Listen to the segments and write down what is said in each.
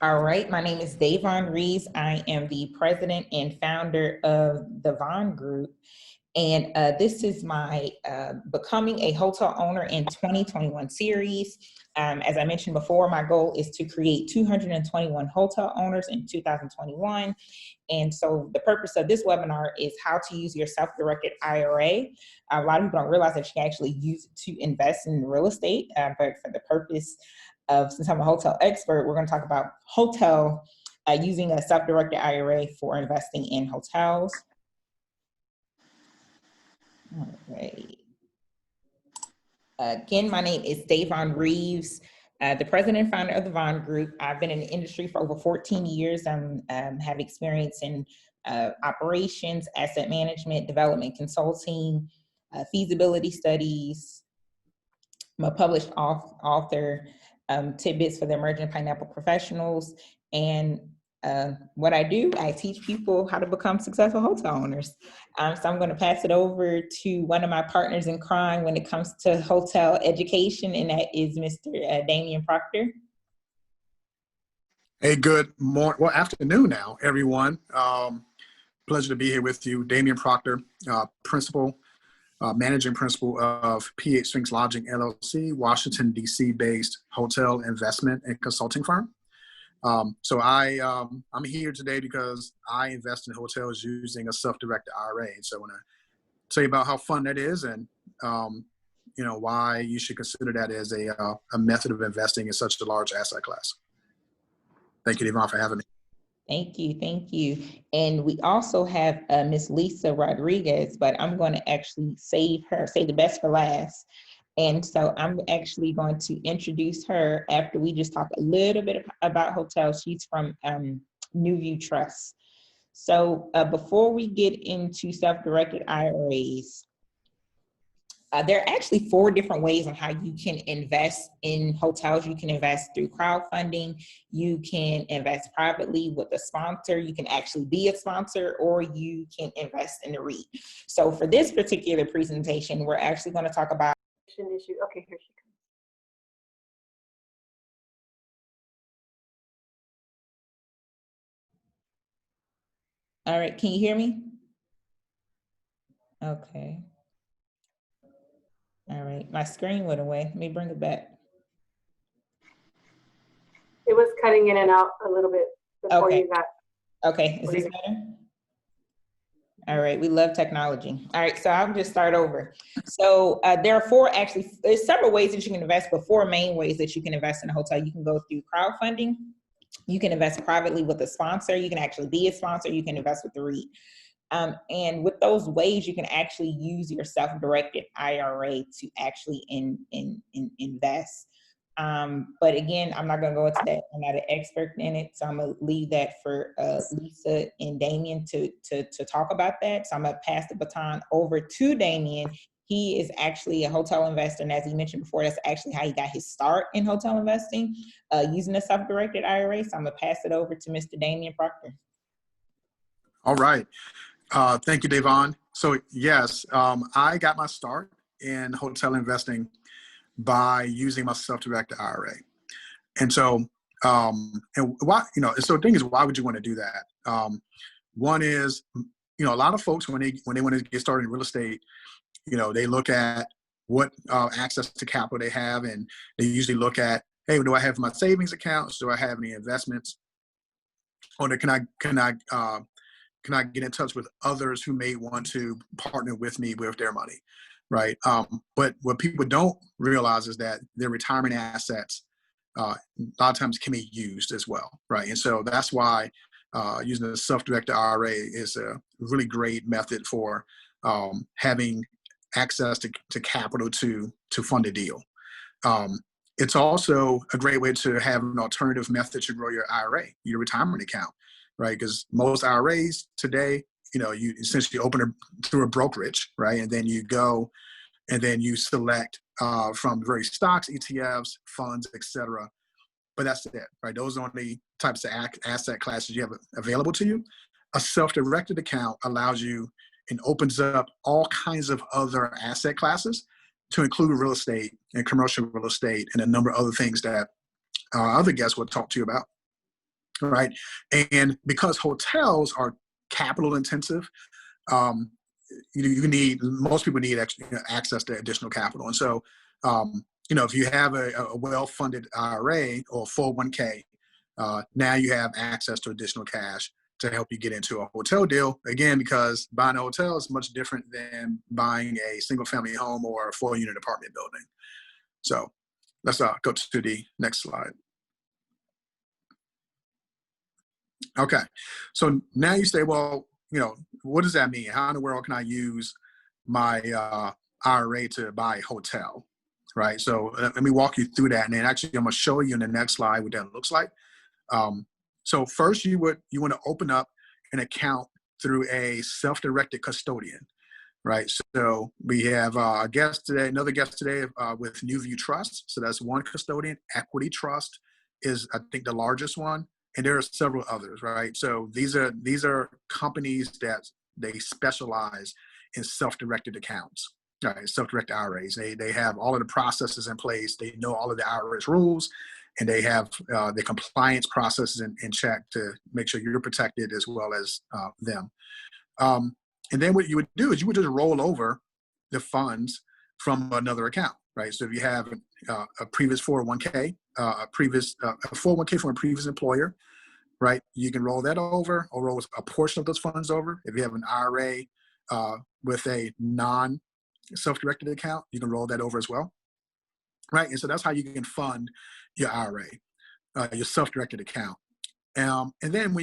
All right, my name is Davon Reeves. I am the president and founder of the Vaughn Group. And this is my Becoming a Hotel Owner in 2021 series. As I mentioned before, my goal is to create 221 hotel owners in 2021. And so the purpose of this webinar is how to use your self-directed IRA. A lot of people don't realize that you can actually use it to invest in real estate, but for the purpose of, since I'm a hotel expert, we're going to talk about using a self-directed IRA for investing in hotels. All right. Again, my name is Davon Reeves, the president and founder of the Vaughn Group. I've been in the industry for over 14 years. I have experience in operations, asset management, development consulting, feasibility studies. I'm a published author, tidbits for the emerging pineapple professionals. And what I do, I teach people how to become successful hotel owners. So I'm going to pass it over to one of my partners in crime when it comes to hotel education, and that is Mr. Damian Proctor. Hey, good morning, well, afternoon now, everyone. Pleasure to be here with you. Damian Proctor, managing principal of PH Sphinx Lodging LLC, Washington, D.C. based hotel investment and consulting firm. So I'm here today because I invest in hotels using a self-directed IRA. So I want to tell you about how fun that is and why you should consider that as a method of investing in such a large asset class. Thank you, Devon, for having me. Thank you, thank you. And we also have Miss Lisa Rodriguez, but I'm going to actually save the best for last. And so I'm actually going to introduce her after we just talk a little bit about hotels. She's from NuView Trust. So before we get into self-directed IRAs, there are actually 4 different ways on how you can invest in hotels. You can invest through crowdfunding. You can invest privately with a sponsor. You can actually be a sponsor, or you can invest in a REIT. So for this particular presentation, we're actually going to talk about issue. Okay, here she comes. All right, can you hear me? Okay. All right, my screen went away. Let me bring it back. It was cutting in and out a little bit before you got. Okay, is this better? All right, we love technology. All right, so I'll just start over. So there are there's several ways that you can invest, but 4 main ways that you can invest in a hotel. You can go through crowdfunding. You can invest privately with a sponsor. You can actually be a sponsor. You can invest with the REIT. And with those ways, you can actually use your self-directed IRA to actually invest. But again, I'm not going to go into that. I'm not an expert in it, so I'm going to leave that for Lisa and Damian to talk about that. So I'm going to pass the baton over to Damian. He is actually a hotel investor, and as he mentioned before, that's actually how he got his start in hotel investing, using a self-directed IRA. So I'm going to pass it over to Mr. Damian Proctor. All right. Thank you, Devon. So yes, I got my start in hotel investing by using my self-directed IRA. And so, and why, so the thing is, why would you want to do that? One is, a lot of folks, when they want to get started in real estate, they look at what access to capital they have, and they usually look at, hey, do I have my savings accounts? Do I have any investments? Or can I get in touch with others who may want to partner with me with their money, right? But what people don't realize is that their retirement assets a lot of times can be used as well, right? And so that's why using a self-directed IRA is a really great method for having access to capital to fund a deal. It's also a great way to have an alternative method to grow your IRA, your retirement account, right? Because most IRAs today, you essentially open it through a brokerage, right? And then you go and then you select from various stocks, ETFs, funds, etc. But that's it, right? Those are the types of asset classes you have available to you. A self-directed account allows you and opens up all kinds of other asset classes, to include real estate and commercial real estate and a number of other things that our other guests will talk to you about. right? And because hotels are capital intensive, um, most people need access to additional capital. And so, if you have a well-funded IRA or 401k, now you have access to additional cash to help you get into a hotel deal. Again, because buying a hotel is much different than buying a single-family home or a 4-unit apartment building. So let's go to the next slide. Okay, so now you say, well, what does that mean? How in the world can I use my IRA to buy a hotel, right? So let me walk you through that, and then actually I'm going to show you in the next slide what that looks like. So first, you want to open up an account through a self-directed custodian, right? So we have another guest today with NuView Trust. So that's one custodian. Equity Trust is, I think, the largest one. And there are several others, right? So these are companies that they specialize in self-directed accounts, right? Self-directed IRAs. They have all of the processes in place. They know all of the IRS rules, and they have the compliance processes in check to make sure you're protected as well as them. And then what you would do is you would just roll over the funds from another account, right? So if you have a previous 401k, a 401k from a previous employer, right? You can roll that over or roll a portion of those funds over. If you have an IRA with a non-self-directed account, you can roll that over as well, right? And so that's how you can fund your IRA, your self-directed account. And then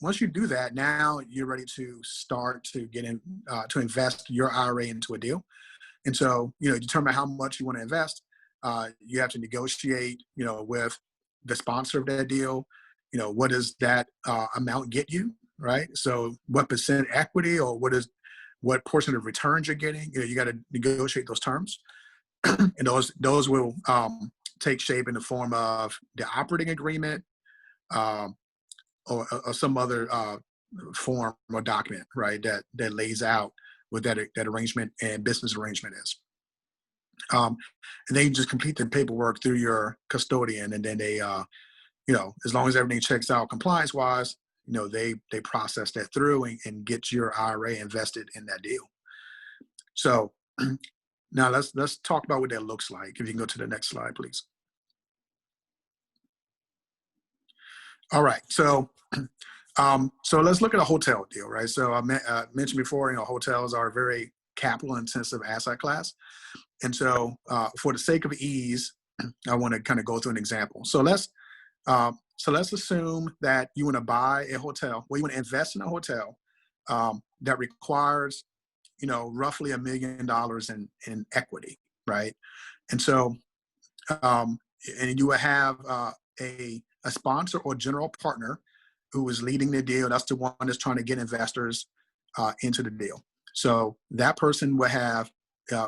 once you do that, now you're ready to start to get in, to invest your IRA into a deal. And so, determine how much you want to invest. You have to negotiate, with the sponsor of that deal. What does that amount get you, right? So what percent equity or what portion of returns you're getting, you got to negotiate those terms. And those will take shape in the form of the operating agreement, or some other form or document, right, that lays out what that arrangement and business arrangement is. And then you just complete the paperwork through your custodian, and then they, as long as everything checks out compliance-wise, they process that through and get your IRA invested in that deal. So now let's talk about what that looks like. If you can go to the next slide, please. All right, so let's look at a hotel deal, right? So I mentioned before, hotels are a very capital-intensive asset class, and so for the sake of ease, I want to kind of go through an example. So let's assume that you want to buy a hotel, you want to invest in a hotel that requires, roughly $1 million in equity, right? And so, and you will have a sponsor or general partner who is leading the deal. That's the one that's trying to get investors into the deal. So that person will have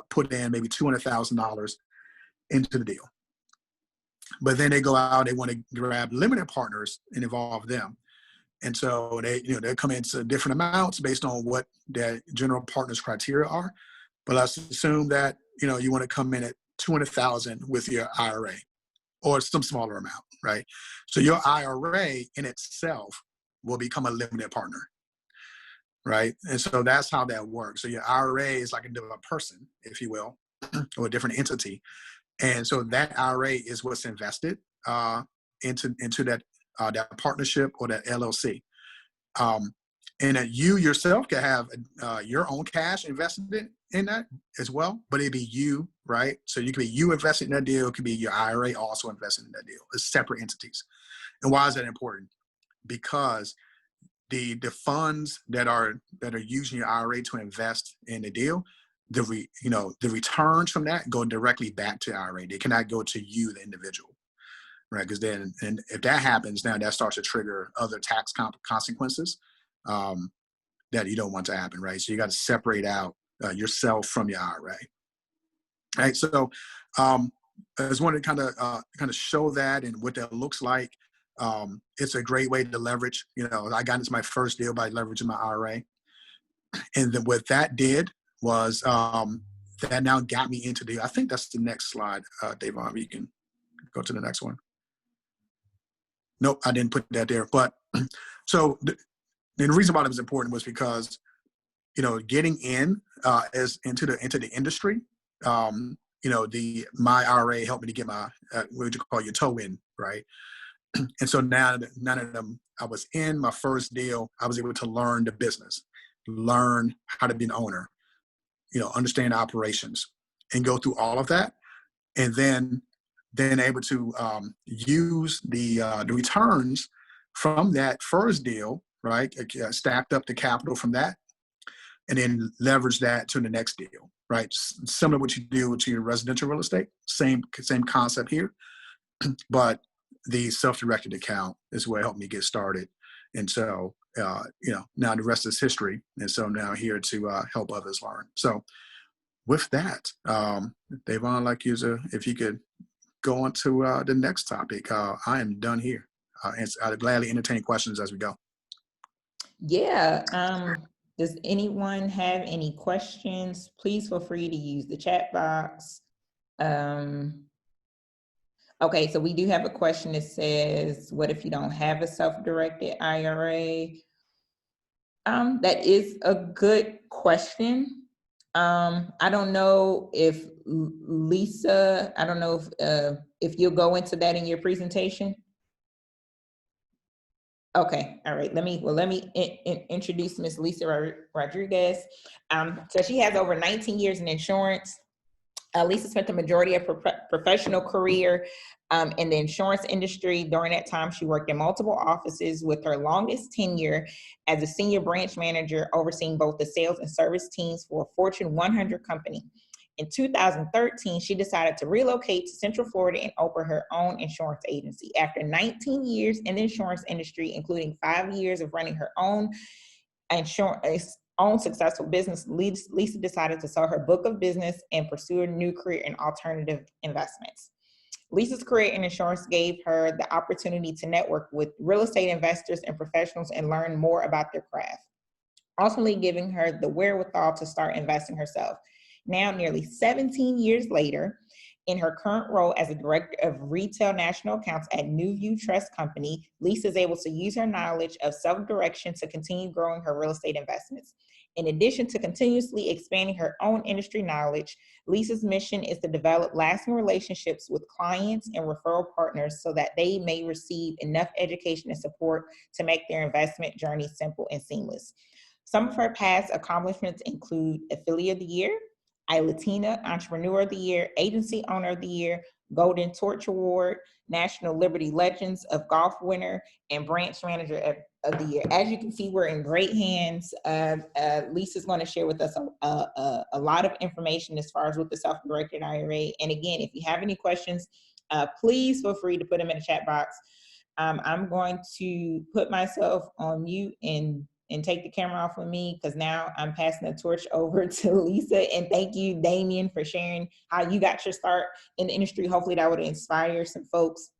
put in maybe $200,000 into the deal. But then they go out, they want to grab limited partners and involve them. And so they come into different amounts based on what their general partner's criteria are. But let's assume that, you want to come in at $200,000 with your IRA or some smaller amount, right? So your IRA in itself will become a limited partner, right? And so that's how that works. So your IRA is like a person, if you will, or a different entity. And so that IRA is what's invested into that partnership or that LLC. And that you yourself can have your own cash invested in that as well, but it'd be you, right? So you could be you invested in that deal. It could be your IRA also invested in that deal. It's separate entities. And why is that important? Because the funds that are using your IRA to invest in the deal, the returns from that go directly back to IRA. They cannot go to you, the individual, right? Because then, and if that happens, now that starts to trigger other tax consequences that you don't want to happen, right? So you got to separate out yourself from your IRA, right? So I just wanted to kind of show that and what that looks like. It's a great way to leverage. I got into my first deal by leveraging my IRA, and then what that did was that now got me into the. I think that's the next slide, Davon. You can go to the next one. Nope, I didn't put that there. But so the reason why it was important was because, getting in as into the industry, my IRA helped me to get my what would you call your toe in, right? And so now that I was in my first deal, I was able to learn the business, learn how to be an owner, understand operations, and go through all of that, and then able to use the returns from that first deal, right? Stacked up the capital from that, and then leverage that to the next deal, right? Similar to what you do to your residential real estate, same concept here, but the self-directed account is what helped me get started. And so, now the rest is history. And so I'm now here to help others learn. So with that, Davon, if you could go on to the next topic. I am done here. And I'd gladly entertain questions as we go. Yeah. Does anyone have any questions? Please feel free to use the chat box. Okay, so we do have a question that says, what if you don't have a self-directed IRA? That is a good question. I don't know if Lisa, I don't know if you'll go into that in your presentation. Okay, all right. Let me introduce Ms. Lisa Rodriguez. So she has over 19 years in insurance. Lisa spent the majority of her professional career in the insurance industry. During that time, she worked in multiple offices, with her longest tenure as a senior branch manager, overseeing both the sales and service teams for a Fortune 100 company. In 2013, she decided to relocate to Central Florida and open her own insurance agency. After 19 years in the insurance industry, including 5 years of running her own successful business, Lisa decided to sell her book of business and pursue a new career in alternative investments. Lisa's career in insurance gave her the opportunity to network with real estate investors and professionals and learn more about their craft, ultimately giving her the wherewithal to start investing herself. Now, nearly 17 years later, in her current role as a director of retail national accounts at NuView Trust Company, Lisa is able to use her knowledge of self-direction to continue growing her real estate investments. In addition to continuously expanding her own industry knowledge, Lisa's mission is to develop lasting relationships with clients and referral partners so that they may receive enough education and support to make their investment journey simple and seamless. Some of her past accomplishments include Affiliate of the Year, iLatina Entrepreneur of the Year, Agency Owner of the Year, Golden Torch Award, National Liberty Legends of Golf winner, and Branch Manager of the Year. As you can see, we're in great hands. Lisa's going to share with us a lot of information as far as with the self-directed IRA. And again, if you have any questions, please feel free to put them in the chat box. I'm going to put myself on mute and take the camera off of me, because now I'm passing the torch over to Lisa. And thank you, Damien, for sharing how you got your start in the industry. Hopefully that would inspire some folks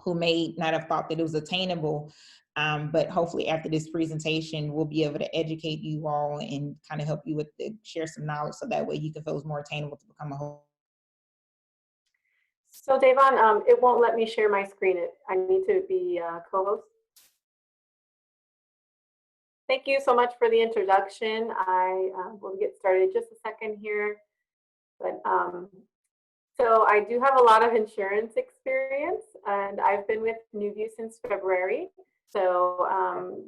who may not have thought that it was attainable. But hopefully after this presentation, we'll be able to educate you all and kind of help you share some knowledge, so that way you can feel it's more attainable to become a whole. So Davon, it won't let me share my screen. I need to be co-host. Thank you so much for the introduction. I will get started just a second here. But so I do have a lot of insurance experience, and I've been with NuView since February. So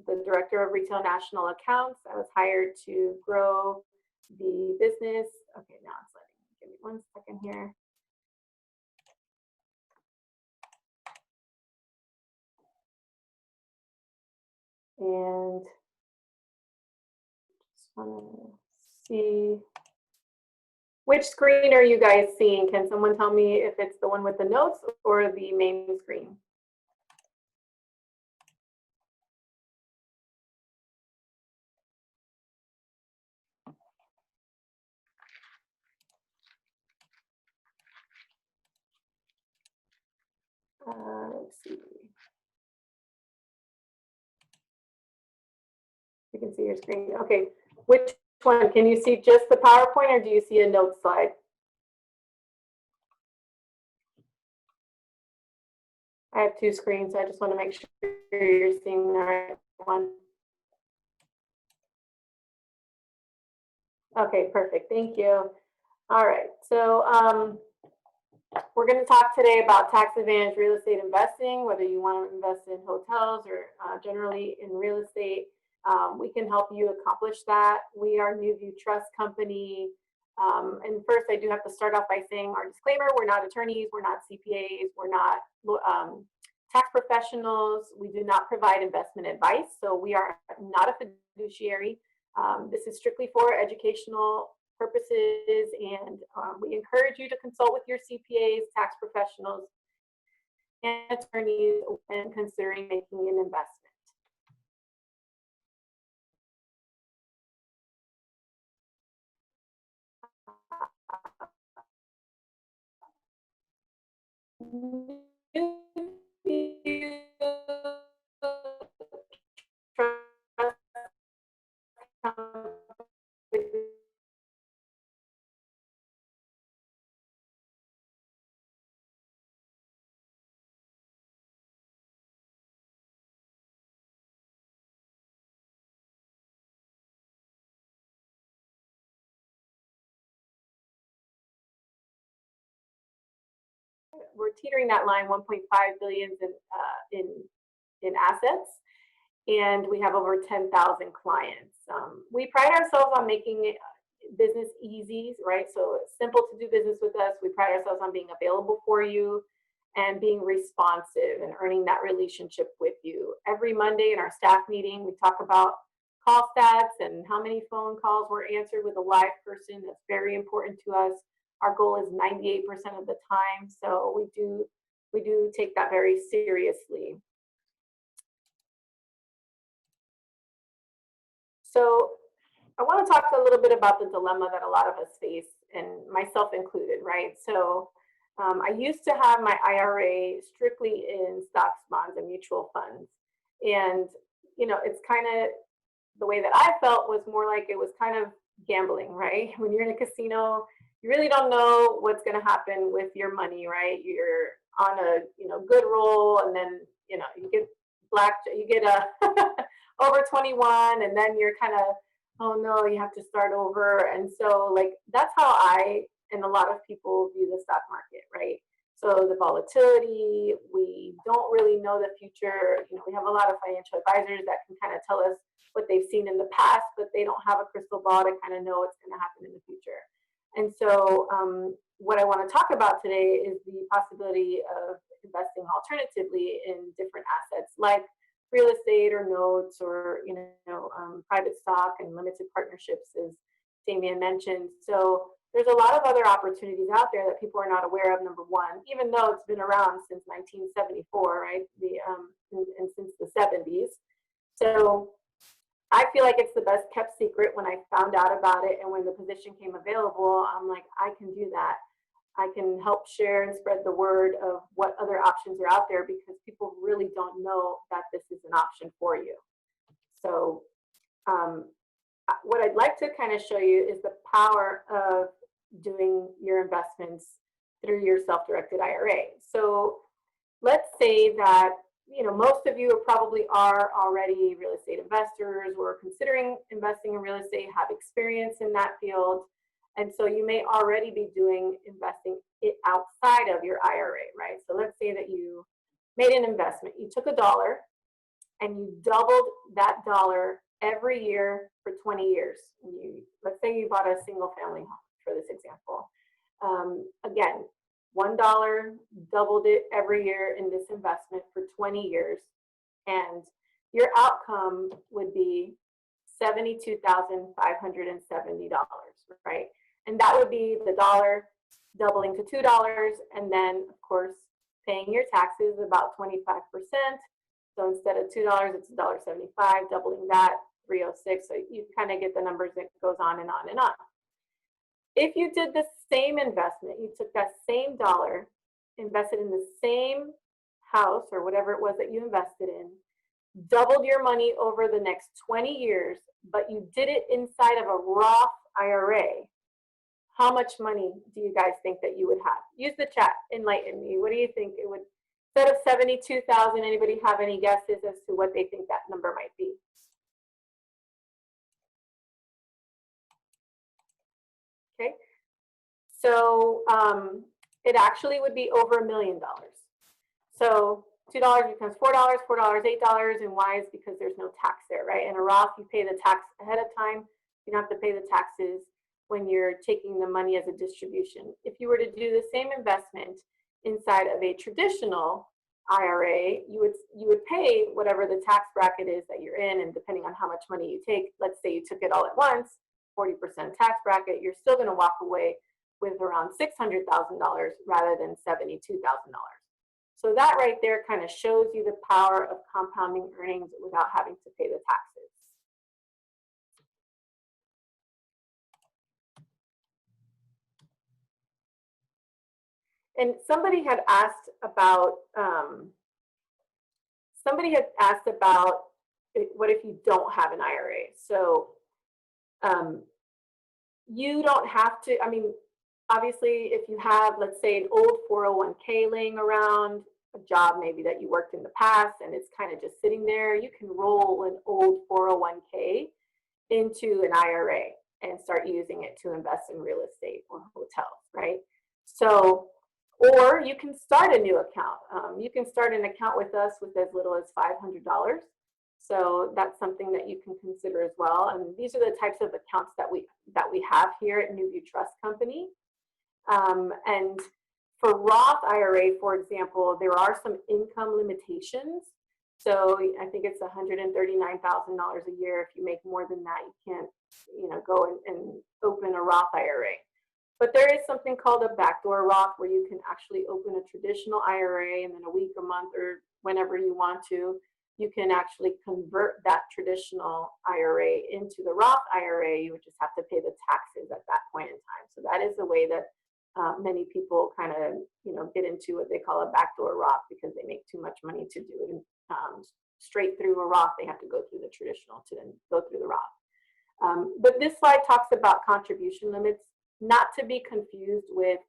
the director of retail national accounts, I was hired to grow the business. Okay, now it's letting me. Give me 1 second here. And just want to see, which screen are you guys seeing? Can someone tell me if it's the one with the notes or the main screen? Let's see. You can see your screen. Okay, which one? Can you see just the PowerPoint, or do you see a note slide? I have two screens, so I just want to make sure you're seeing the right one. Okay, perfect. Thank you. All right, so we're going to talk today about tax advantage real estate investing, whether you want to invest in hotels or generally in real estate. We can help you accomplish that. We are NuView Trust company. And first, I do have to start off by saying our disclaimer: we're not attorneys, we're not CPAs, we're not tax professionals. We do not provide investment advice, so we are not a fiduciary. This is strictly for educational purposes, and we encourage you to consult with your CPAs, tax professionals, and attorneys when considering making an investment. We're teetering that line, 1.5 billion in assets, and we have over 10,000 clients. We pride ourselves on making business easy, right? So it's simple to do business with us. We pride ourselves on being available for you and being responsive and earning that relationship with you. Every Monday in our staff meeting, we talk about call stats and how many phone calls were answered with a live person. That's very important to us. Our goal is 98% of the time, so we do take that very seriously. So I want to talk a little bit about the dilemma that a lot of us face, and myself included, right? So I used to have my IRA strictly in stocks, bonds, and mutual funds. And, you know, it's kind of the way that I felt was more like it was kind of gambling, right? When you're in a casino, you really don't know what's going to happen with your money, right? You're on a good roll, and then you get you get a over 21, and then you're kind of, oh no, you have to start over. And so like that's how I and a lot of people view the stock market, right? So the volatility, we don't really know the future. We have a lot of financial advisors that can kind of tell us what they've seen in the past, but they don't have a crystal ball to kind of know what's going to happen in the future. And so what I want to talk about today is the possibility of investing alternatively in different assets like real estate or notes or private stock and limited partnerships, as Damian mentioned. So there's a lot of other opportunities out there that people are not aware of, number one, even though it's been around since 1974, right? And since the 70s. So I feel like it's the best kept secret. When I found out about it and when the position came available, I'm like, I can do that. I can help share and spread the word of what other options are out there, because people really don't know that this is an option for you. So what I'd like to kind of show you is the power of doing your investments through your self-directed IRA. So let's say that most of you probably are already real estate investors or considering investing in real estate, have experience in that field. And so you may already be doing investing it outside of your IRA, right? So let's say that you made an investment. You took $1 and you doubled that dollar every year for 20 years. Let's say you bought a single family home for this example. Again, $1, doubled it every year in this investment for 20 years. And your outcome would be $72,570, right? And that would be the dollar doubling to $2, and then of course paying your taxes about 25%. So instead of $2, it's $1.75, doubling that, $3.06. So you kind of get the numbers. It goes on and on and on. If you did the same investment, you took that same dollar, invested in the same house or whatever it was that you invested in, doubled your money over the next 20 years, but you did it inside of a Roth IRA, how much money do you guys think that you would have? Use the chat, enlighten me. What do you think it would, Instead of 72,000, anybody have any guesses as to what they think that number might be? Okay, so it actually would be over $1 million. So $2 becomes $4, $8, and why is because there's no tax there, right? In a Roth, you pay the tax ahead of time. You don't have to pay the taxes when you're taking the money as a distribution. If you were to do the same investment inside of a traditional IRA, you would pay whatever the tax bracket is that you're in, and depending on how much money you take, let's say you took it all at once, 40% tax bracket, you're still going to walk away with around $600,000 rather than $72,000. So that right there kind of shows you the power of compounding earnings without having to pay the taxes. And somebody had asked about what if you don't have an IRA? So you don't have to, I mean, obviously if you have, let's say, an old 401k laying around, a job maybe that you worked in the past and it's kind of just sitting there, you can roll an old 401k into an IRA and start using it to invest in real estate or hotels, right? So, or you can start a new account. You can start an account with us with as little as $500. So that's something that you can consider as well. And these are the types of accounts that we have here at NuView Trust Company. And for Roth IRA, for example, there are some income limitations. So I think it's $139,000 a year. If you make more than that, you can't, go and open a Roth IRA. But there is something called a backdoor Roth where you can actually open a traditional IRA, and then a week, a month, or whenever you want to, you can actually convert that traditional IRA into the Roth IRA. You would just have to pay the taxes at that point in time. So that is the way that many people kind of, get into what they call a backdoor Roth, because they make too much money to do it straight through a Roth. They have to go through the traditional to then go through the Roth. But this slide talks about contribution limits, not to be confused with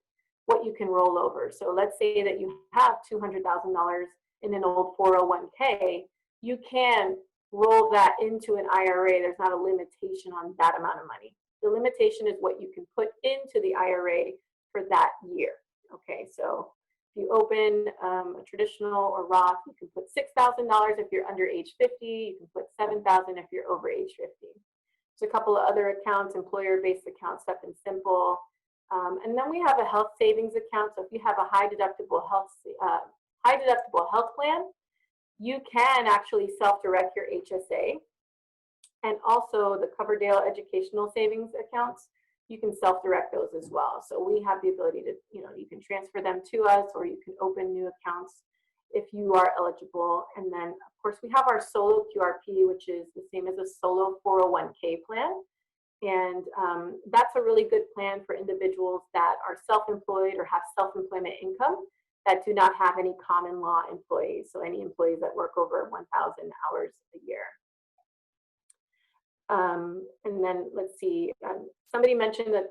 what you can roll over. So let's say that you have $200,000 in an old 401k, you can roll that into an IRA. There's not a limitation on that amount of money. The limitation is what you can put into the IRA for that year. Okay, so if you open a traditional or Roth, you can put $6,000 if you're under age 50. You can put $7,000 if you're over age 50. There's a couple of other accounts, employer-based accounts, Step and Simple. And then we have a health savings account. So if you have a high deductible health plan, you can actually self-direct your HSA. And also the Coverdale educational savings accounts, you can self-direct those as well. So we have the ability to, you can transfer them to us, or you can open new accounts if you are eligible. And then of course we have our solo QRP, which is the same as a solo 401k plan. And that's a really good plan for individuals that are self-employed or have self-employment income that do not have any common law employees. So any employees that work over 1,000 hours a year. And then let's see, somebody mentioned that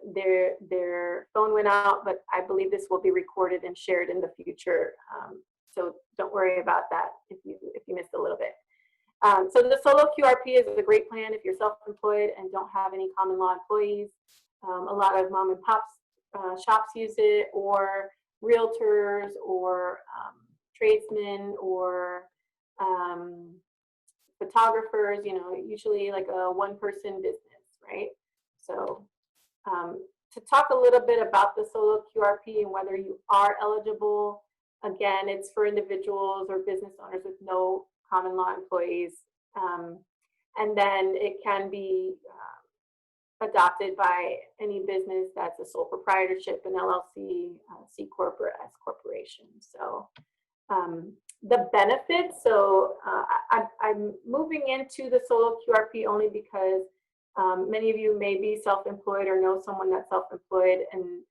their phone went out, but I believe this will be recorded and shared in the future. So don't worry about that if you missed a little bit. So the solo QRP is a great plan if you're self-employed and don't have any common law employees. A lot of mom and pop shops use it, or realtors, or tradesmen, or photographers, usually like a one-person business, right? So to talk a little bit about the solo QRP and whether you are eligible, again, it's for individuals or business owners with no common law employees. And then it can be adopted by any business that's a sole proprietorship, an LLC, C Corp, or S Corporation. So the benefits, so I'm moving into the solo QRP only because many of you may be self-employed or know someone that's self-employed and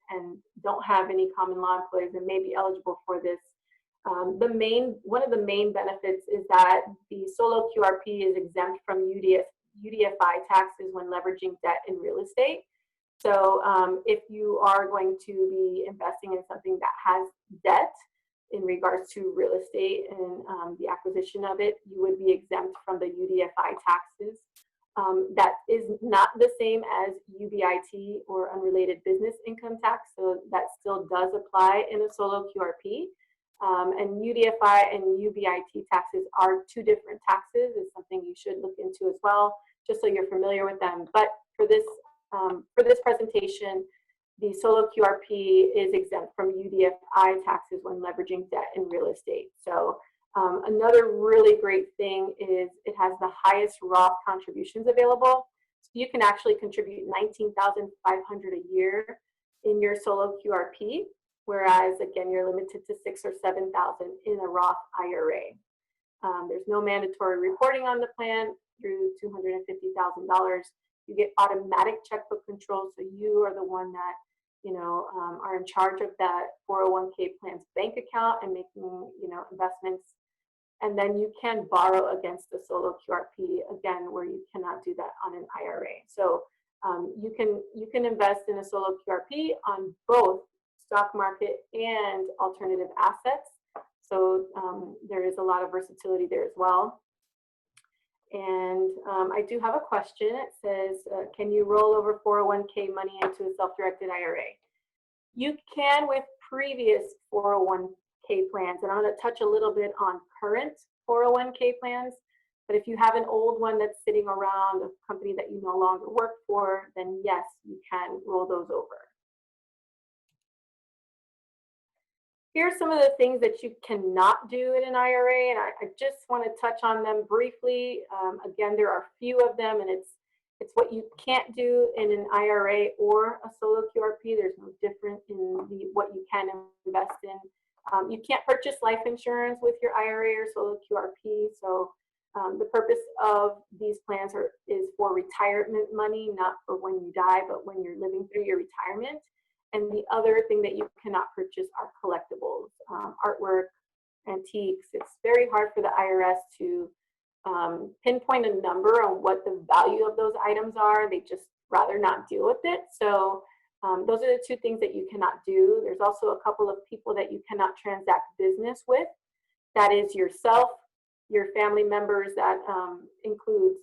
don't have any common law employees and may be eligible for this. One of the main benefits is that the solo QRP is exempt from UDFI taxes when leveraging debt in real estate. So if you are going to be investing in something that has debt, in regards to real estate and the acquisition of it, you would be exempt from the UDFI taxes. That is not the same as UBIT or unrelated business income tax, so that still does apply in a solo QRP. And UDFI and UBIT taxes are two different taxes. It's something you should look into as well, just so you're familiar with them. But for this presentation, the solo QRP is exempt from UDFI taxes when leveraging debt in real estate. So another really great thing is it has the highest Roth contributions available. So you can actually contribute $19,500 a year in your solo QRP, whereas again, you're limited to $6,000 or $7,000 in a Roth IRA. There's no mandatory reporting on the plan through $250,000. You get automatic checkbook control, so you are the one that are in charge of that 401k plan's bank account and making investments. And then you can borrow against the solo QRP, again, where you cannot do that on an IRA. So you can invest in a solo QRP on both stock market and alternative assets. So there is a lot of versatility there as well. And I do have a question. It says, can you roll over 401k money into a self-directed IRA? You can with previous 401k plans, and I'm going to touch a little bit on current 401k plans. But if you have an old one that's sitting around a company that you no longer work for, then yes, you can roll those over. Here's some of the things that you cannot do in an IRA, and I just want to touch on them briefly. Again, there are few of them, and it's what you can't do in an IRA or a solo QRP. There's no difference in what you can invest in. You can't purchase life insurance with your IRA or solo QRP. So the purpose of these plans is for retirement money, not for when you die, but when you're living through your retirement. And the other thing that you cannot purchase are collectibles, artwork, antiques. It's very hard for the IRS to pinpoint a number on what the value of those items are. They just rather not deal with it. So those are the two things that you cannot do. There's also a couple of people that you cannot transact business with. That is yourself, your family members. That includes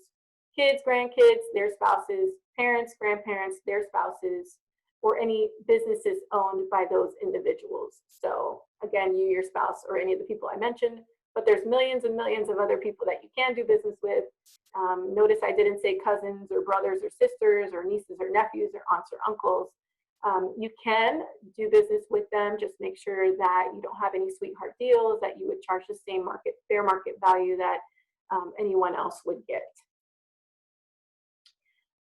kids, grandkids, their spouses, parents, grandparents, their spouses, or any businesses owned by those individuals. So again, you, your spouse, or any of the people I mentioned, but there's millions and millions of other people that you can do business with. Notice I didn't say cousins or brothers or sisters or nieces or nephews or aunts or uncles. You can do business with them. Just make sure that you don't have any sweetheart deals, that you would charge the same fair market value that anyone else would get.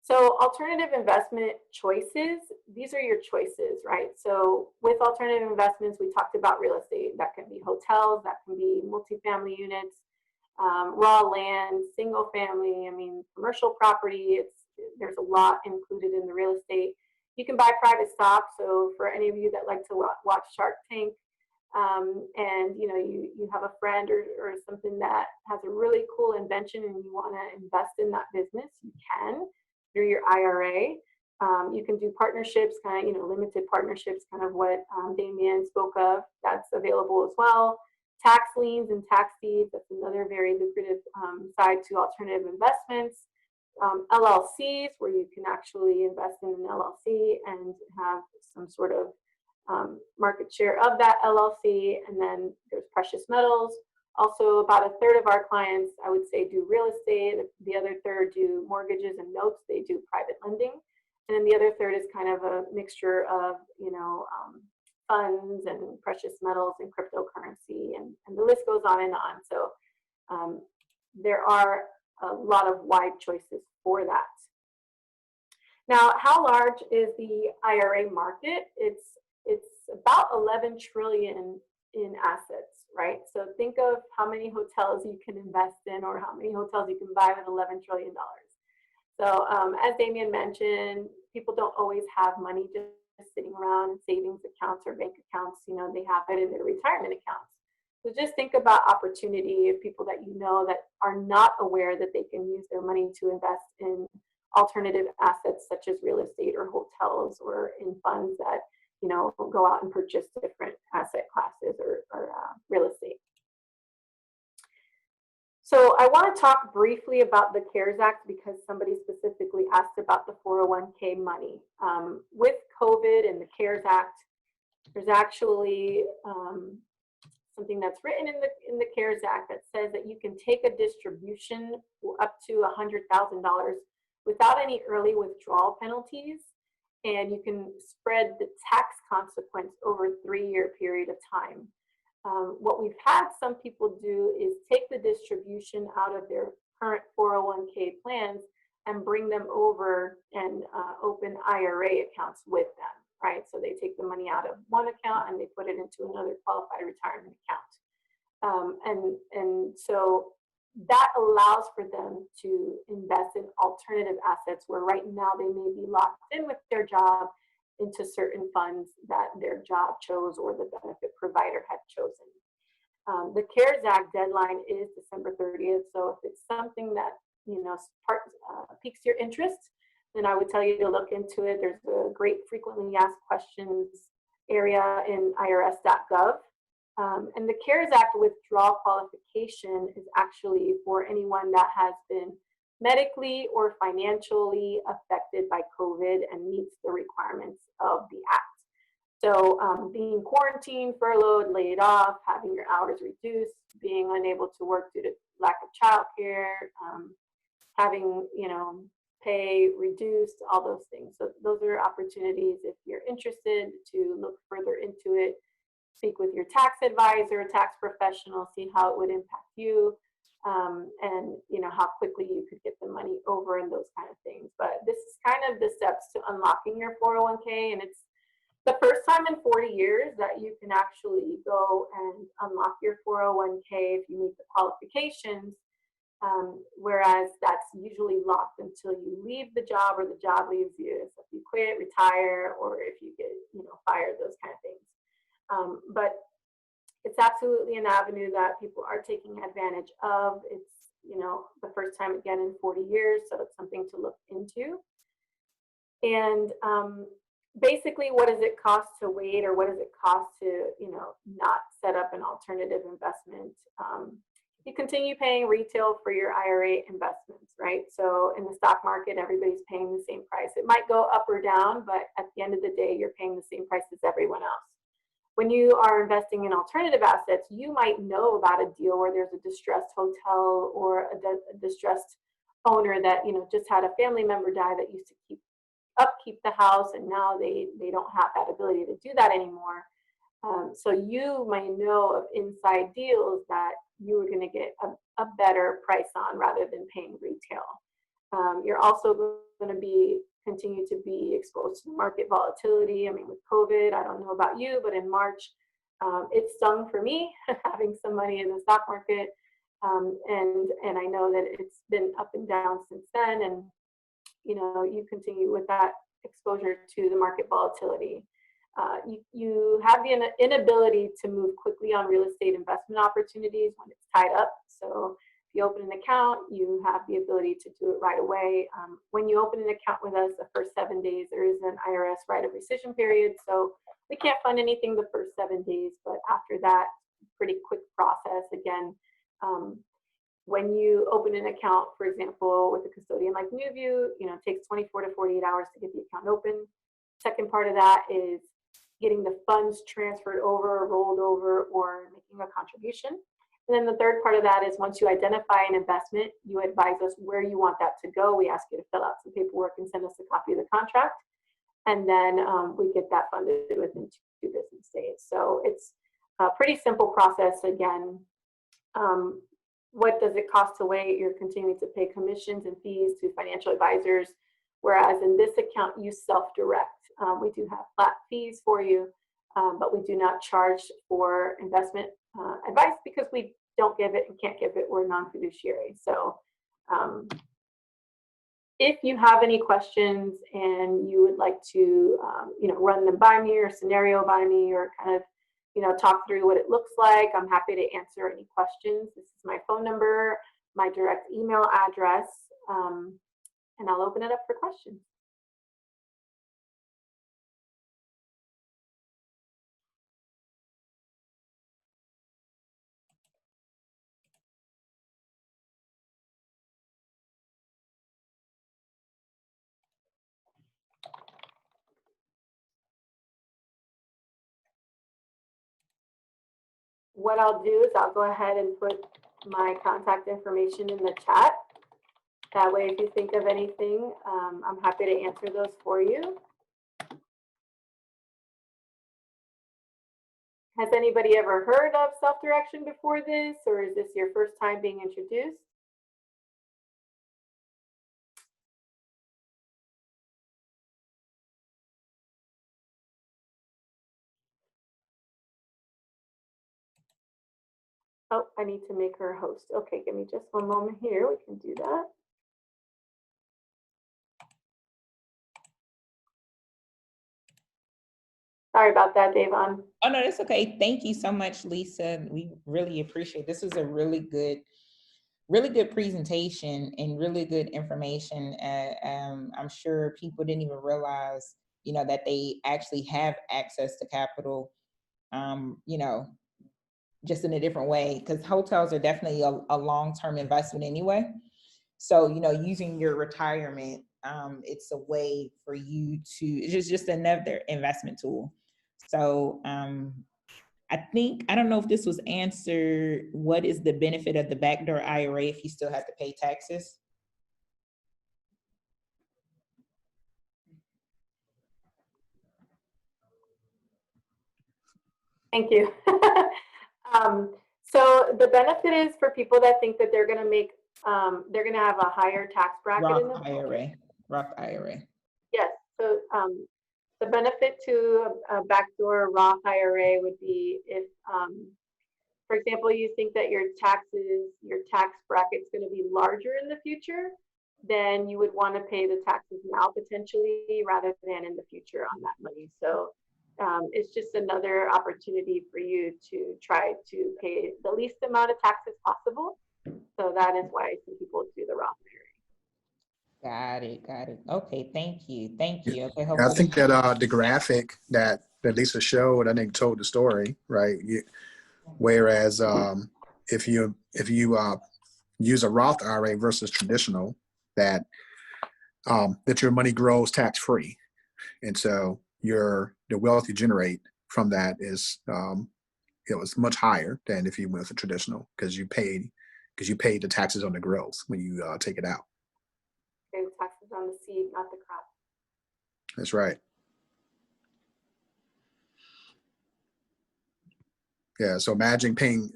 So alternative investment choices, these are your choices, right? So with alternative investments, we talked about real estate. That can be hotels, that can be multifamily units, raw land, single family, commercial property. There's a lot included in the real estate. You can buy private stock. So for any of you that like to watch Shark Tank, and you have a friend or something that has a really cool invention and you want to invest in that business, you can through your IRA. You can do partnerships, limited partnerships, kind of what Damien spoke of. That's available as well. Tax liens and tax deeds, that's another very lucrative side to alternative investments. LLCs, where you can actually invest in an LLC and have some sort of market share of that LLC. And then there's precious metals. Also, about a third of our clients, I would say, do real estate. The other third do mortgages and notes. They do private lending. And then the other third is kind of a mixture of, funds and precious metals and cryptocurrency, and the list goes on and on. So there are a lot of wide choices for that. Now, how large is the IRA market? It's about 11 trillion in assets, right? So think of how many hotels you can invest in, or how many hotels you can buy with $11 trillion. So as Damien mentioned, people don't always have money just sitting around in savings accounts or bank accounts. They have it in their retirement accounts. So just think about opportunity of people that you know that are not aware that they can use their money to invest in alternative assets such as real estate or hotels, or in funds that go out and purchase different asset classes or real estate. So I want to talk briefly about the CARES Act because somebody specifically asked about the 401k money. With COVID and the CARES Act, there's actually something that's written in the CARES Act that says that you can take a distribution up to $100,000 without any early withdrawal penalties, and you can spread the tax consequence over a 3-year period of time. What we've had some people do is take the distribution out of their current 401k plans and bring them over and open IRA accounts with them, right? So they take the money out of one account and they put it into another qualified retirement account. And so that allows for them to invest in alternative assets where right now they may be locked in with their job into certain funds that their job chose or the benefit provider had chosen. The CARES Act deadline is December 30th. So if it's something that piques your interest, then I would tell you to look into it. There's a great frequently asked questions area in irs.gov. And the CARES Act withdrawal qualification is actually for anyone that has been medically or financially affected by COVID and meets the requirements of the Act. So being quarantined, furloughed, laid off, having your hours reduced, being unable to work due to lack of childcare, having pay reduced, all those things. So those are opportunities if you're interested to look further into it. Speak with your tax advisor, tax professional, see how it would impact you, and how quickly you could get the money over and those kind of things. But this is kind of the steps to unlocking your 401k, and it's the first time in 40 years that you can actually go and unlock your 401k if you meet the qualifications, whereas that's usually locked until you leave the job or the job leaves you. So if you quit, retire, or if you get fired, those kind of things. But it's absolutely an avenue that people are taking advantage of. It's, the first time again in 40 years, so it's something to look into. And basically, what does it cost to wait, or what does it cost to, not set up an alternative investment? You continue paying retail for your IRA investments, right? So in the stock market, everybody's paying the same price. It might go up or down, but at the end of the day, you're paying the same price as everyone else. When you are investing in alternative assets, you might know about a deal where there's a distressed hotel or a distressed owner that just had a family member die that used to upkeep the house, and now they don't have that ability to do that anymore. So you might know of inside deals that you were going to get a better price on rather than paying retail. You're also going to continue to be exposed to market volatility. I mean, with COVID, I don't know about you, but in March, it stung for me having some money in the stock market. And I know that it's been up and down since then. And, you continue with that exposure to the market volatility. You have the inability to move quickly on real estate investment opportunities when it's tied up. So if you open an account, you have the ability to do it right away. When you open an account with us, the first 7 days, there is an IRS right of rescission period. So we can't fund anything the first 7 days, but after that, pretty quick process. Again, when you open an account, for example, with a custodian like NuView, it takes 24 to 48 hours to get the account open. Second part of that is getting the funds transferred over, rolled over, or making a contribution. And then the third part of that is once you identify an investment, you advise us where you want that to go. We ask you to fill out some paperwork and send us a copy of the contract. And then we get that funded within 2 business days. So it's a pretty simple process. Again, what does it cost to wait? You're continuing to pay commissions and fees to financial advisors, whereas in this account, you self-direct. We do have flat fees for you, but we do not charge for investment advice because we don't give it and can't give it. We're non-fiduciary. So if you have any questions and you would like to run them by me or scenario by me or kind of talk through what it looks like, I'm happy to answer any questions. This is my phone number, my direct email address, and I'll open it up for questions. what I'll do is I'll go ahead and put my contact information in the chat. That way, if you think of anything, I'm happy to answer those for you. Has anybody ever heard of self-direction before this, or is this your first time being introduced? Oh, I need to make her a host. Okay, give me just one moment here. We can do that. Sorry about that, Davon. Oh, no, that's okay. Thank you so much, Lisa. We really appreciate it. This was a really good presentation and really good information. I'm sure people didn't even realize, that they actually have access to capital, just in a different way, because hotels are definitely a long-term investment anyway. So, using your retirement, it's a way for you to, it's just another investment tool. So I don't know if this was answered. What is the benefit of the backdoor IRA if you still have to pay taxes? Thank you. So the benefit is for people that think that they're going to make, they're going to have a higher tax bracket in the IRA, Roth IRA. Yes. So the benefit to a backdoor Roth IRA would be if, for example, you think that your tax bracket is going to be larger in the future, then you would want to pay the taxes now potentially rather than in the future on that money. So it's just another opportunity for you to try to pay the least amount of taxes possible. So that is why some people do the Roth IRA. Got it. Okay, thank you. Okay, I think that the graphic that Lisa showed, I think told the story, right? Whereas if you use a Roth IRA versus traditional, that your money grows tax free, and so the wealth you generate from that is it's much higher than if you went with a traditional, because you paid the taxes on the growth when you take it out. Pay the taxes on the seed, not the crop. That's right. Yeah. So imagine paying,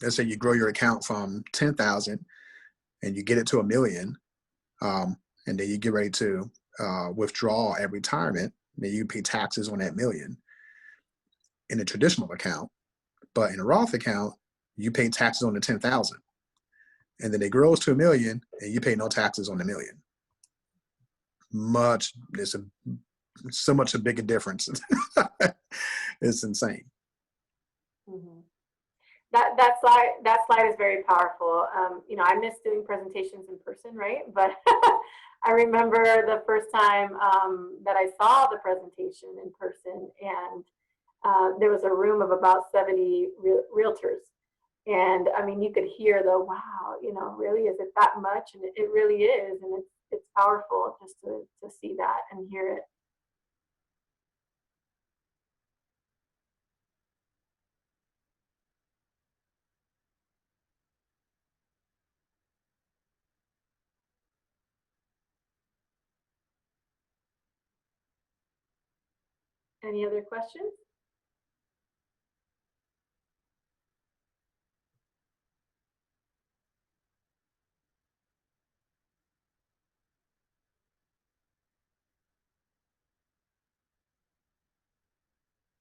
let's say you grow your account from 10,000 and you get it to $1 million, and then you get ready to withdraw at retirement. Then you pay taxes on that $1 million in a traditional account, but in a Roth account, you pay taxes on the 10,000, and then it grows to $1 million, and you pay no taxes on the $1 million. It's so much a bigger difference. It's insane. Mm-hmm. That slide is very powerful. I miss doing presentations in person, right? But I remember the first time that I saw the presentation in person, and there was a room of about 70 realtors. And I mean, you could hear the, wow, really, is it that much? And it really is. And it's powerful just to see that and hear it. Any other questions?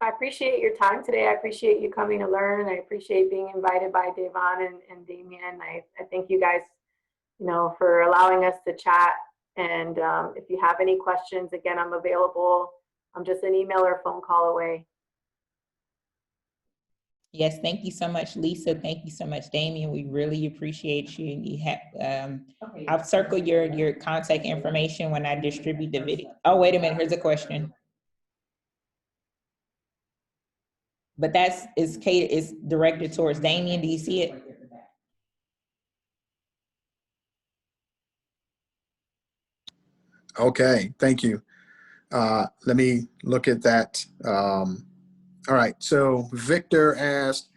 I appreciate your time today. I appreciate you coming to learn. I appreciate being invited by Davon and Damien. I thank you guys, for allowing us to chat. And if you have any questions, again, I'm available. I'm just an email or phone call away. Yes, thank you so much, Lisa. Thank you so much, Damien. We really appreciate you. You have, I'll circle your contact information when I distribute the video. Oh, wait a minute. Here's a question. But is directed towards Damien. Do you see it? Okay, thank you. Let me look at that. All right, so Victor asked,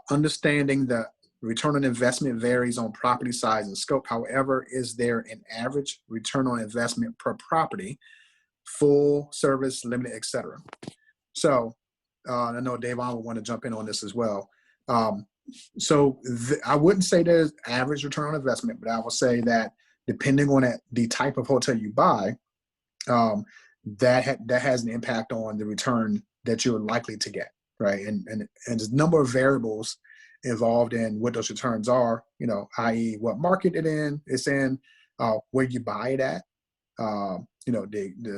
understanding the return on investment varies on property size and scope. However, is there an average return on investment per property, full service, limited, etc.? So I know Davon will want to jump in on this as well. I wouldn't say there's average return on investment, but I will say that depending on the type of hotel you buy, that has an impact on the return that you're likely to get, right? And there's a number of variables involved in what those returns are, i.e. what market it's in, where you buy it at, the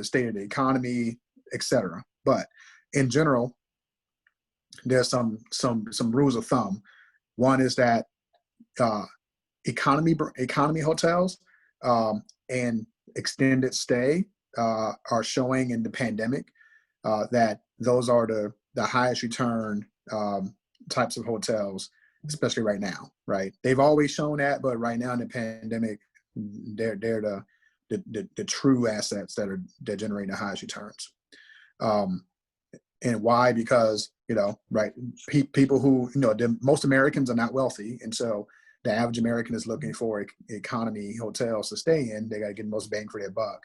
state of the economy, etc. But in general, there's some rules of thumb. One is that economy hotels and extended stay are showing in the pandemic that those are the highest return types of hotels, especially right now, right? They've always shown that, but right now in the pandemic, they're the true assets that generate the highest returns. And why? Because, right, people who, most Americans are not wealthy. And so the average American is looking for economy hotels to stay in. They got to get the most bang for their buck,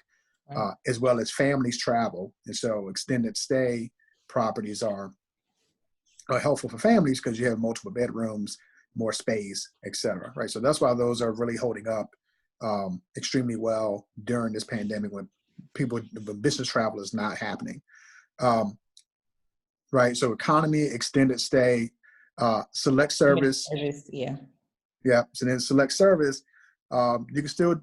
right. As well as families travel. And so extended stay properties are helpful for families because you have multiple bedrooms, more space, et cetera, right? So that's why those are really holding up extremely well during this pandemic when business travel is not happening. Right. So economy, extended stay, select service. Yeah. Yeah. So then select service, you can still,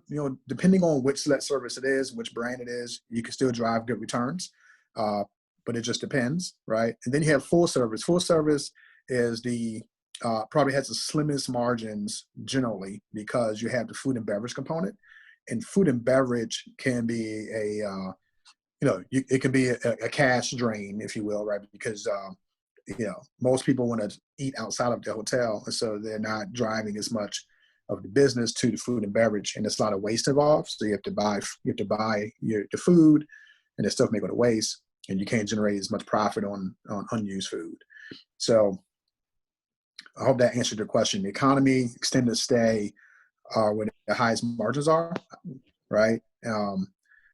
depending on which select service it is, which brand it is, you can still drive good returns. But it just depends. Right. And then you have full service. Full service is probably has the slimmest margins generally because you have the food and beverage component, and food and beverage can be it can be a cash drain, if you will, right? Because, most people want to eat outside of the hotel, and so they're not driving as much of the business to the food and beverage, and there's a lot of waste involved. So you have to buy the food, and the stuff may go to waste, and you can't generate as much profit on unused food. So I hope that answered your question. The economy, extended stay are where the highest margins are, right?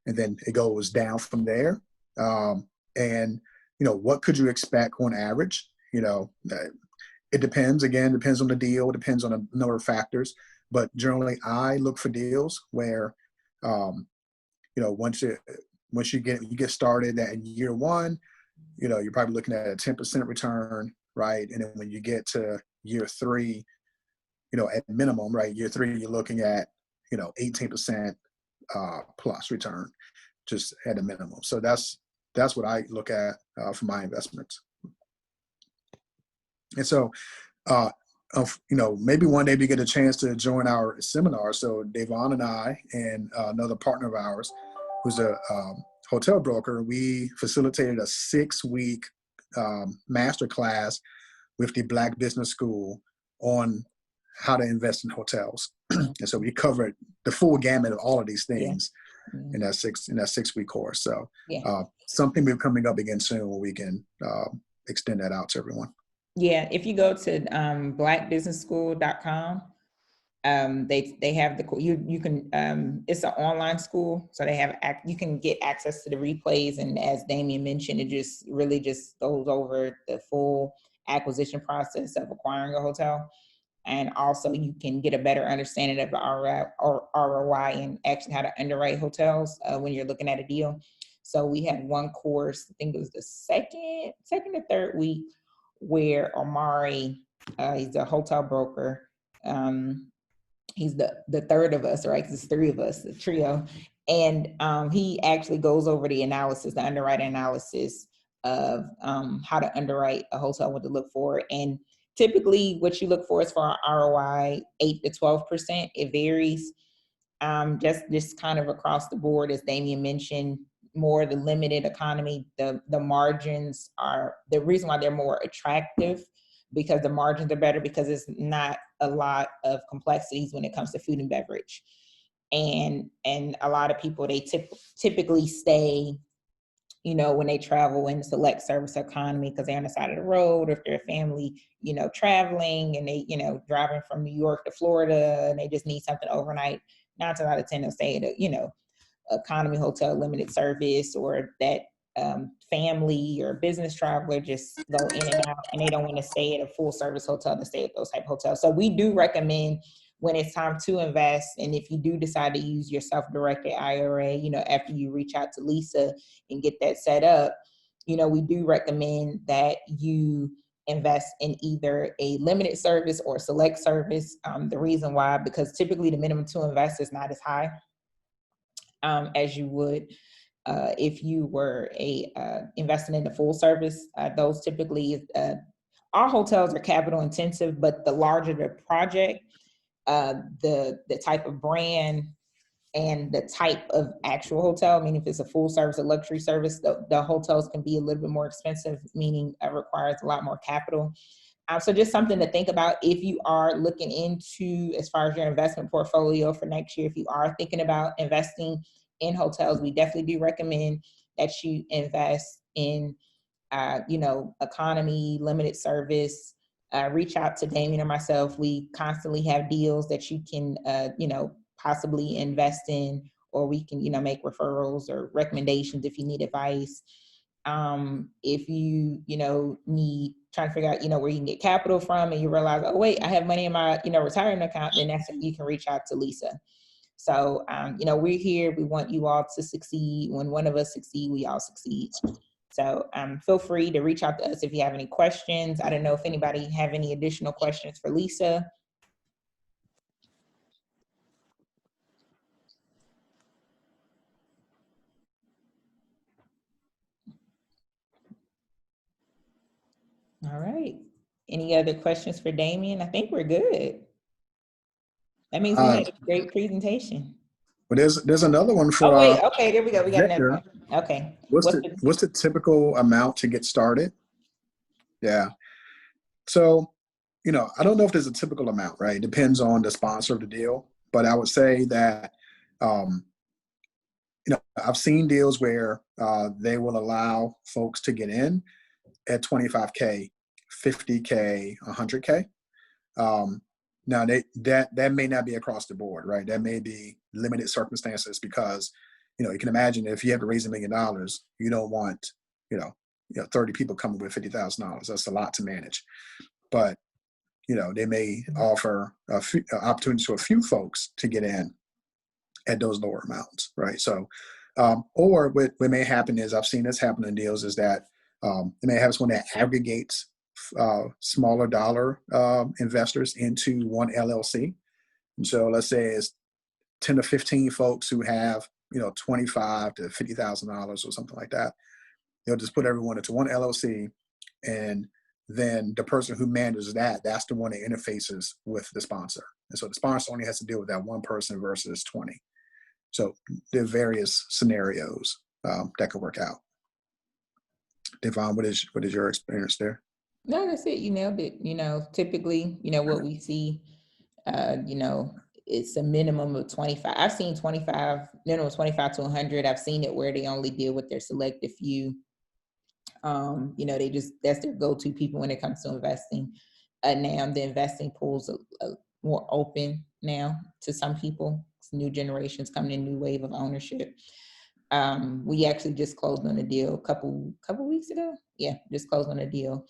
And then it goes down from there. And, what could you expect on average? It depends. Again, depends on the deal. It depends on a number of factors. But generally, I look for deals where, once you get started in year one, you're probably looking at a 10% return, right? And then when you get to year three, at minimum, right? Year three, you're looking at, 18% plus return, just at a minimum. So that's what I look at for my investments. And so, maybe one day we get a chance to join our seminar. So Davon and I and another partner of ours, who's a hotel broker, we facilitated a 6-week master class with the Black Business School on how to invest in hotels. And so we covered the full gamut of all of these things in that 6-week course. So something we're coming up again soon where we can extend that out to everyone. Yeah, if you go to blackbusinessschool.com, they have you can it's an online school, so they have you can get access to the replays, and as Damien mentioned, it just really just goes over the full acquisition process of acquiring a hotel. And also you can get a better understanding of the ROI and actually how to underwrite hotels when you're looking at a deal. So we had one course, I think it was the second or third week, where Omari, he's a hotel broker. He's the third of us, right? 'Cause it's 3 of us, the trio. And he actually goes over the underwriting analysis of how to underwrite a hotel, what to look for. And typically what you look for is for ROI 8 to 12%. It varies just kind of across the board, as Damien mentioned. More the limited economy, the margins are the reason why they're more attractive, because the margins are better, because it's not a lot of complexities when it comes to food and beverage. And a lot of people, they typically stay you know, when they travel in select service economy because they're on the side of the road, or if they're a family, you know, traveling and they, you know, driving from New York to Florida and they just need something overnight. 9 times out of 10, they'll stay at a, you know, economy hotel, limited service, or that family or business traveler just go in and out and they don't want to stay at a full service hotel, to stay at those type of hotels. So we do recommend, when it's time to invest, and if you do decide to use your self-directed IRA, you know, after you reach out to Lisa and get that set up, you know, we do recommend that you invest in either a limited service or select service. The reason why, because typically the minimum to invest is not as high as you would if you were investing in the full service. Those typically, our hotels are capital intensive, but the larger the project, the type of brand and the type of actual hotel, meaning if it's a full service, a luxury service, the hotels can be a little bit more expensive, meaning it requires a lot more capital. So just something to think about if you are looking into, as far as your investment portfolio for next year. If you are thinking about investing in hotels, we definitely do recommend that you invest in, you know, economy, limited service. Reach out to Damien or myself. We constantly have deals that you can, you know, possibly invest in, or we can, you know, make referrals or recommendations if you need advice. If you, you know, trying to figure out, you know, where you can get capital from, and you realize, oh wait, I have money in my, you know, retirement account, then that's when you can reach out to Lisa. So, you know, we're here. We want you all to succeed. When one of us succeed, we all succeed. So feel free to reach out to us if you have any questions. I don't know if anybody have any additional questions for Lisa. All right. Any other questions for Damien? I think we're good. That means we had a great presentation. But there's another one for. Oh wait, okay, there we go. We got another Victor. one. Okay. What's the typical amount to get started? Yeah. So, you know, I don't know if there's a typical amount, right? It depends on the sponsor of the deal. But I would say that, you know, I've seen deals where they will allow folks to get in at 25K, 50K, 100K. Now that may not be across the board, right? That may be limited circumstances because, you know, you can imagine if you have to raise $1 million, you don't want, you know, 30 people coming with $50,000. That's a lot to manage. But, you know, they may offer opportunities to a few folks to get in at those lower amounts, right? So, or what may happen is, I've seen this happen in deals, is that they may have someone that aggregates smaller dollar investors into one LLC. And so let's say it's 10 to 15 folks who have, you know, $25,000 to $50,000 or something like that. They'll just put everyone into one LLC, and then the person who manages that's the one that interfaces with the sponsor. And so the sponsor only has to deal with that one person versus 20. So there are various scenarios that could work out. Devon, what is your experience there? No, that's it. You nailed it. You know, typically, you know, what we see, you know, it's a minimum of 25. I've seen 25, minimum 25 to 100. I've seen it where they only deal with their selected few. You know, that's their go-to people when it comes to investing. Now the investing pools are more open now to some people. It's new generations coming in, new wave of ownership. We actually just closed on a deal a couple weeks ago. Yeah, just closed on a deal.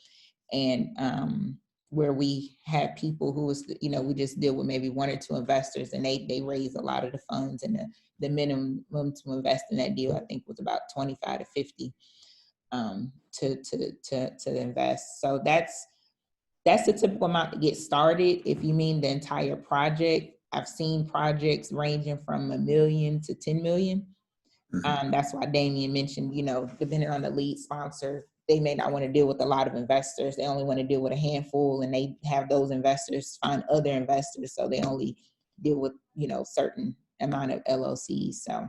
And where we had people who was, you know, we just deal with maybe 1 or 2 investors, and they raised a lot of the funds, and the minimum to invest in that deal, I think, was about 25 to 50 to invest. So that's the typical amount to get started. If you mean the entire project, I've seen projects ranging from $1 million to 10 million. That's why Damien mentioned, you know, depending on the lead sponsor, they may not want to deal with a lot of investors. They only want to deal with a handful, and they have those investors find other investors. So they only deal with, you know, certain amount of LLCs. So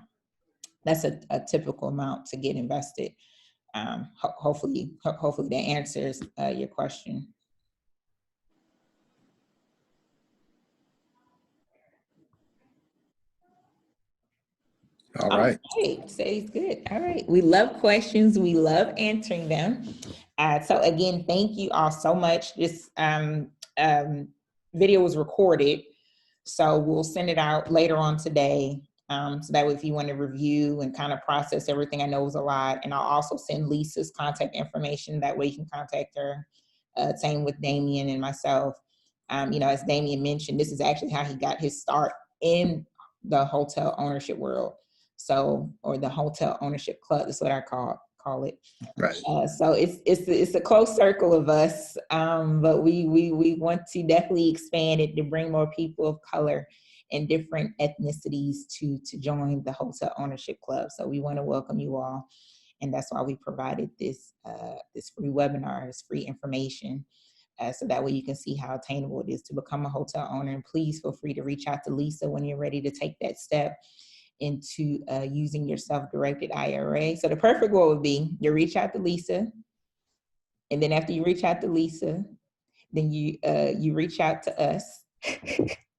that's a typical amount to get invested. Hopefully that answers your question. All right. Okay, sounds good. All right. We love questions. We love answering them. So again, thank you all so much. This video was recorded, so we'll send it out later on today. So that way, if you want to review and kind of process everything, I know it was a lot. And I'll also send Lisa's contact information. That way you can contact her. Same with Damien and myself. As Damien mentioned, this is actually how he got his start in the hotel ownership world. So, or the hotel ownership club, that's what I call it. Right. So it's a close circle of us, but we want to definitely expand it to bring more people of color and different ethnicities to join the hotel ownership club. So we want to welcome you all, and that's why we provided this free webinar, this free information. So that way you can see how attainable it is to become a hotel owner. And please feel free to reach out to Lisa when you're ready to take that step into using your self-directed IRA. So the perfect goal would be you reach out to Lisa, and then after you reach out to Lisa, then you reach out to us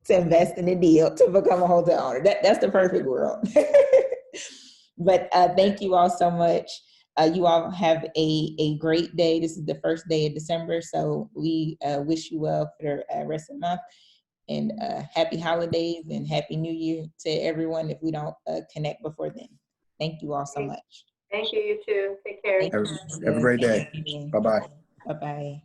to invest in the deal to become a hotel owner. That's the perfect world. But thank you all so much. You all have a great day. This is the first day of December, so we wish you well for the rest of the month. And happy holidays and happy new year to everyone if we don't connect before then. Thank you all so much. Thank you, you too. Take care. Have a great day. Bye-bye. Bye-bye.